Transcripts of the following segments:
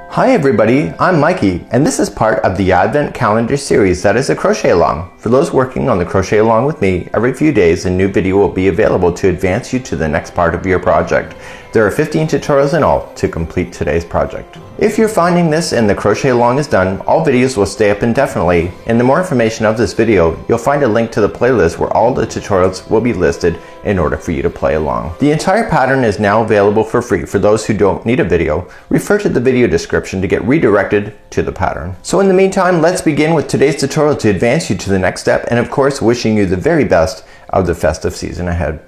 Hi everybody, I'm Mikey, and this is part of the Advent Calendar series that is a crochet along. For those working on the crochet along with me, every few days a new video will be available to advance you to the next part of your project. There are 15 tutorials in all to complete today's project. If you're finding this and the crochet along is done, all videos will stay up indefinitely. In the more information of this video, you'll find a link to the playlist where all the tutorials will be listed in order for you to play along. The entire pattern is now available for free for those who don't need a video. Refer to the video description to get redirected to the pattern. So in the meantime, let's begin with today's tutorial to advance you to the next step, and of course wishing you the very best of the festive season ahead.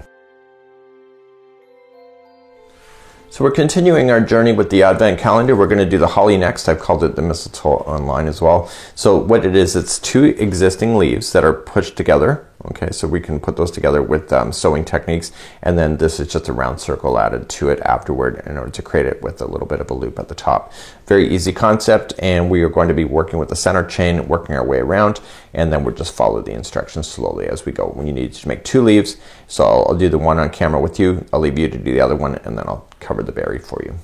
So we're continuing our journey with the Advent calendar. We're going to do the holly next. I've called it the mistletoe online as well. So what it is, it's two existing leaves that are pushed together. Okay, so we can put those together with sewing techniques, and then this is just a round circle added to it afterward in order to create it with a little bit of a loop at the top. Very easy concept, and we are going to be working with the center chain, working our way around, and then we'll just follow the instructions slowly as we go. When you need to make two leaves, so I'll do the one on camera with you, I'll leave you to do the other one, and then I'll cover the berry for you.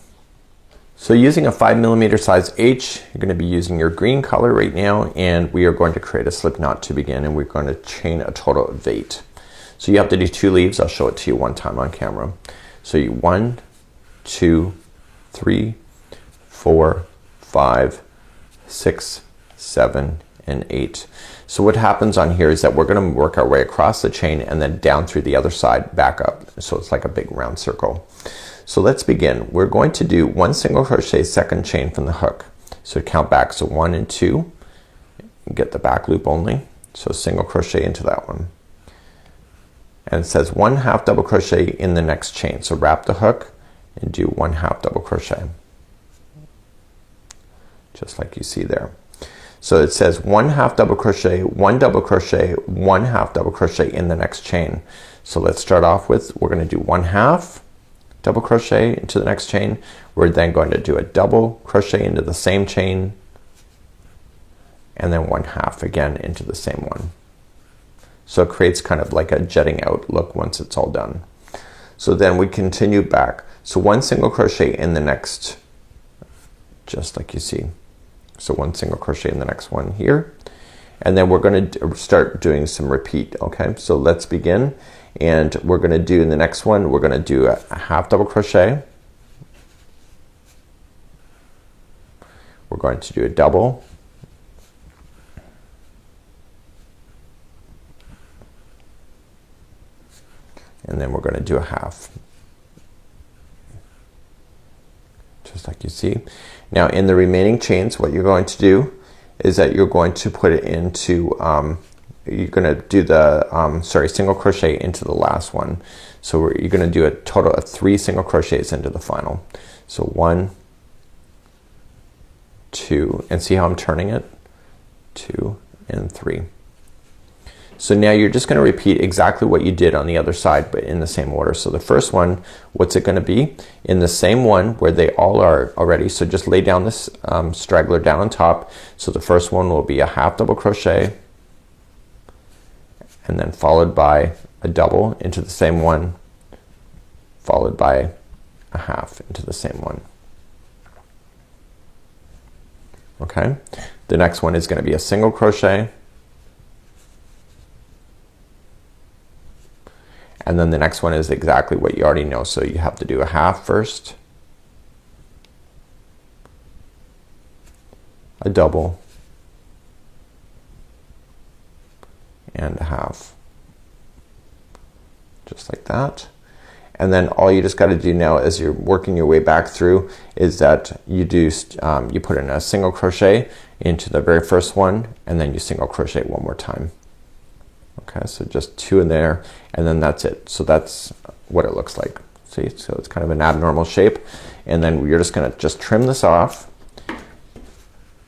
So using a 5mm size H, you're going to be using your green color right now, and we are going to create a slip knot to begin, and we're going to chain a total of 8. So you have to do 2 leaves. I'll show it to you one time on camera. So you 1, 2, 3, 4, 5, 6, 7, and 8. So what happens on here is that we're going to work our way across the chain and then down through the other side, back up. So it's like a big round circle. So let's begin. We're going to do 1 single crochet second chain from the hook. So count back, so 1 and 2, get the back loop only. So single crochet into that one. And it says 1 half double crochet in the next chain. So wrap the hook and do 1 half double crochet. Just like you see there. So it says 1 half double crochet, 1 double crochet, 1 half double crochet in the next chain. So let's start off with, we're going to do 1 half double crochet into the next chain. We're then going to do a double crochet into the same chain, and then 1 half again into the same one. So it creates kind of like a jetting out look once it's all done. So then we continue back. So 1 single crochet in the next, just like you see. So 1 single crochet in the next one here, and then we're going to start doing some repeat. Okay, so let's begin. And we're going to do in the next one, we're going to do a half double crochet. We're going to do a double. And then we're going to do a half. Just like you see. Now in the remaining chains, what you're going to do is that you're going to put it into you're going to do the single crochet into the last one. So you're going to do a total of 3 single crochets into the final. So 1, 2, and see how I'm turning it? 2 and 3. So now you're just going to repeat exactly what you did on the other side, but in the same order. So the first one, what's it going to be? In the same one where they all are already. So just lay down this straggler down on top. So the first one will be a half double crochet, and then followed by a double into the same one, followed by a half into the same one. Okay, the next one is going to be a single crochet, and then the next one is exactly what you already know. So you have to do a half first, a double, and a half, just like that. And then all you just got to do now as you're working your way back through is that you do you put in a single crochet into the very first one, and then you single crochet one more time. Okay, so just 2 in there, and then that's it. So that's what it looks like. See, so it's kind of an abnormal shape, and then you're just going to trim this off,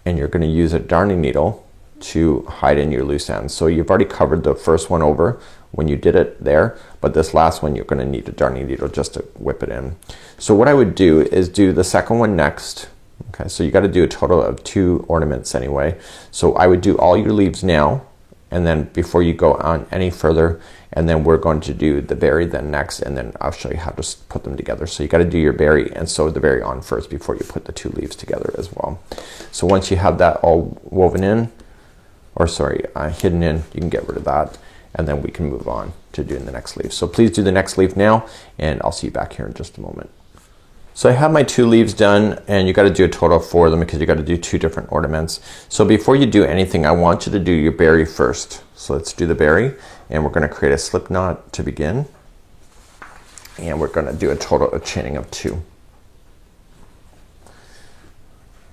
and you're going to use a darning needle to hide in your loose ends. So you've already covered the first one over when you did it there, but this last one you're going to need a darning needle just to whip it in. So what I would do is do the second one next. Okay, so you got to do a total of 2 ornaments anyway. So I would do all your leaves now, and then before you go on any further, and then we're going to do the berry then next, and then I'll show you how to put them together. So you got to do your berry and sew the berry on first before you put the two leaves together as well. So once you have that all woven in, or sorry, hidden in, you can get rid of that, and then we can move on to doing the next leaf. So please do the next leaf now, and I'll see you back here in just a moment. So I have my two leaves done, and you got to do a total of 4 of them because you got to do 2 different ornaments. So before you do anything, I want you to do your berry first. So let's do the berry, and we're going to create a slip knot to begin, and we're going to do a total of chaining of 2.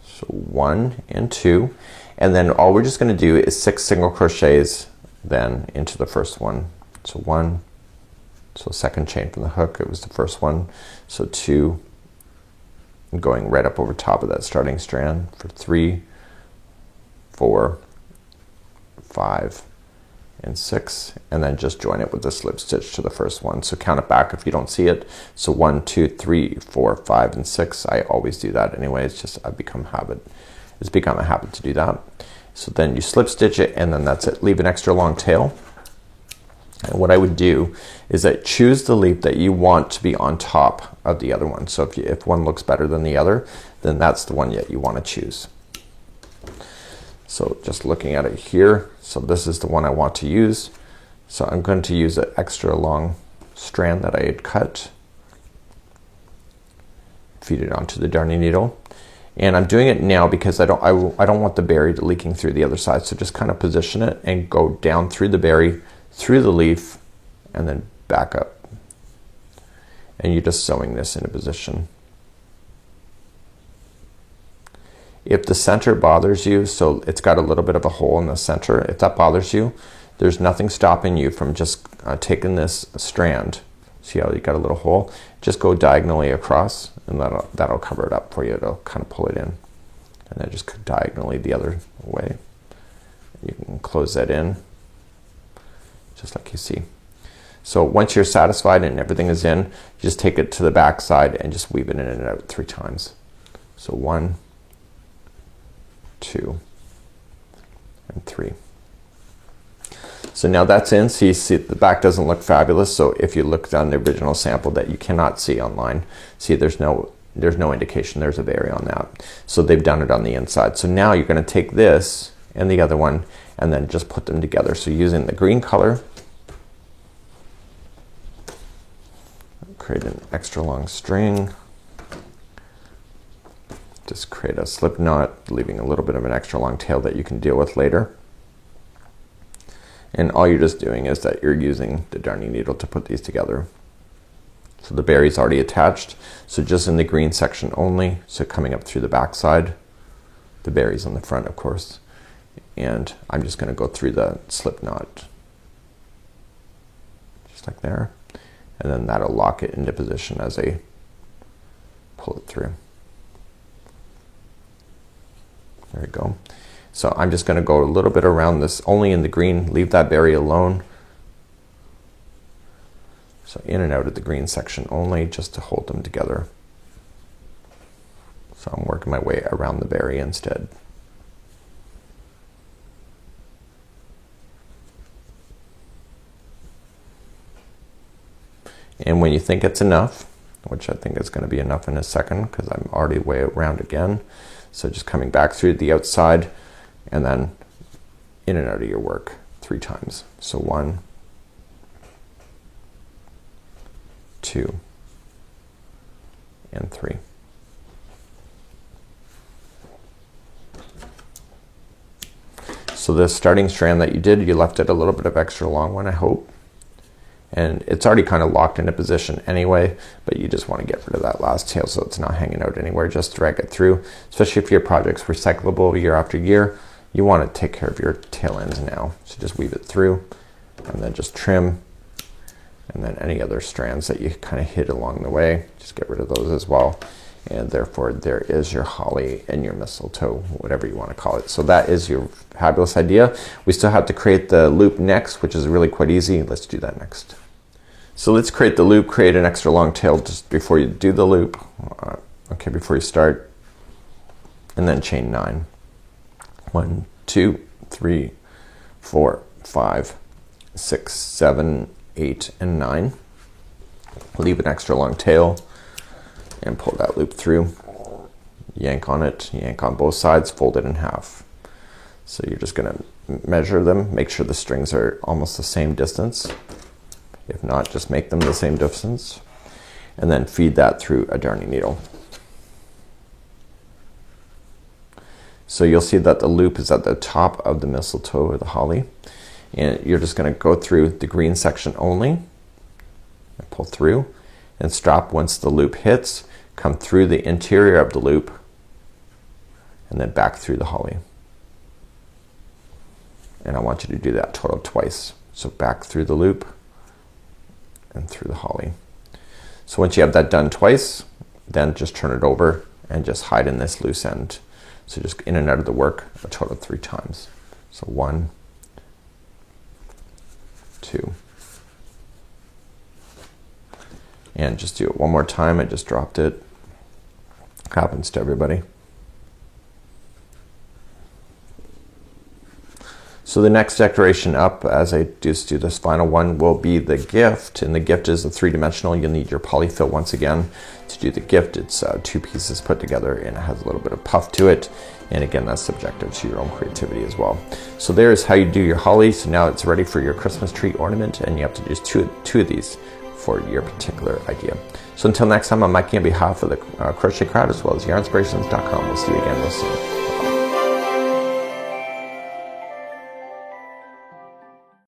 So 1 and 2, and then all we're just going to do is 6 single crochets then into the first one. So 1, so second chain from the hook, it was the first one. So 2, going right up over top of that starting strand for 3, 4, 5, and 6, and then just join it with the slip stitch to the first one. So count it back if you don't see it. So 1, 2, 3, 4, 5, and 6. I always do that anyway. It's just It's become a habit to do that. So then you slip stitch it, and then that's it. Leave an extra long tail. And what I would do is that choose the leaf that you want to be on top of the other one. So if one looks better than the other, then that's the one that you want to choose. So just looking at it here, so this is the one I want to use. So I'm going to use an extra long strand that I had cut, feed it onto the darning needle, and I'm doing it now because I don't want the berry leaking through the other side. So just kind of position it and go down through the berry, through the leaf, and then back up, and you're just sewing this into position. If the center bothers you, so it's got a little bit of a hole in the center, if that bothers you, there's nothing stopping you from just taking this strand, see how you got a little hole, just go diagonally across, and that'll cover it up for you. It'll kind of pull it in, and then just diagonally the other way. You can close that in just like you see. So once you're satisfied and everything is in, just take it to the back side and just weave it in and out 3 times. So 1, 2, and 3. So now that's in. So you see the back doesn't look fabulous. So if you look on the original sample that you cannot see online, see there's no indication there's a berry on that. So they've done it on the inside. So now you're going to take this and the other one and then just put them together. So using the green color, create an extra long string, just create a slip knot, leaving a little bit of an extra long tail that you can deal with later. And all you're just doing is that you're using the darning needle to put these together. So the berry's already attached, so just in the green section only, so coming up through the back side. The berry's on the front, of course. And I'm just going to go through the slip knot, just like there, and then that'll lock it into position as I pull it through. There we go. So I'm just going to go a little bit around this, only in the green, leave that berry alone. So in and out of the green section only, just to hold them together. So I'm working my way around the berry instead. And when you think it's enough, which I think is going to be enough in a second because I'm already way around again, so just coming back through the outside and then in and out of your work 3 times. So 1, 2, and 3. So the starting strand that you did, you left it a little bit of extra long one, I hope. And it's already kind of locked into position anyway, but you just want to get rid of that last tail so it's not hanging out anywhere. Just drag it through, especially if your project's recyclable year after year. You want to take care of your tail ends now. So just weave it through and then just trim, and then any other strands that you kind of hid along the way, just get rid of those as well. And therefore there is your holly and your mistletoe, whatever you want to call it. So that is your fabulous idea. We still have to create the loop next, which is really quite easy. Let's do that next. So let's create the loop, create an extra long tail just before you do the loop. Okay, before you start, and then chain 9. 1, 2, 3, 4, 5, 6, 7, 8, and 9. Leave an extra long tail and pull that loop through. Yank on it, yank on both sides, fold it in half. So you're just going to measure them, make sure the strings are almost the same distance. If not, just make them the same distance. And then feed that through a darning needle. So you'll see that the loop is at the top of the mistletoe or the holly. And you're just going to go through the green section only. And pull through and stop once the loop hits. Come through the interior of the loop and then back through the holly. And I want you to do that total twice. So back through the loop and through the holly. So once you have that done twice, then just turn it over and just hide in this loose end. So just in and out of the work a total of 3 times. So 1, 2, and just do it one more time. I just dropped it. Happens to everybody. So the next decoration up, as I just do this final one, will be the gift. And the gift is a 3-dimensional. You'll need your polyfill once again to do the gift. It's 2 pieces put together and it has a little bit of puff to it. And again, that's subjective to your own creativity as well. So there's how you do your holly. So now it's ready for your Christmas tree ornament, and you have to do two of these for your particular idea. So until next time, I'm Mikey on behalf of the Crochet Crowd as well as yarnspirations.com. We'll see you again real soon.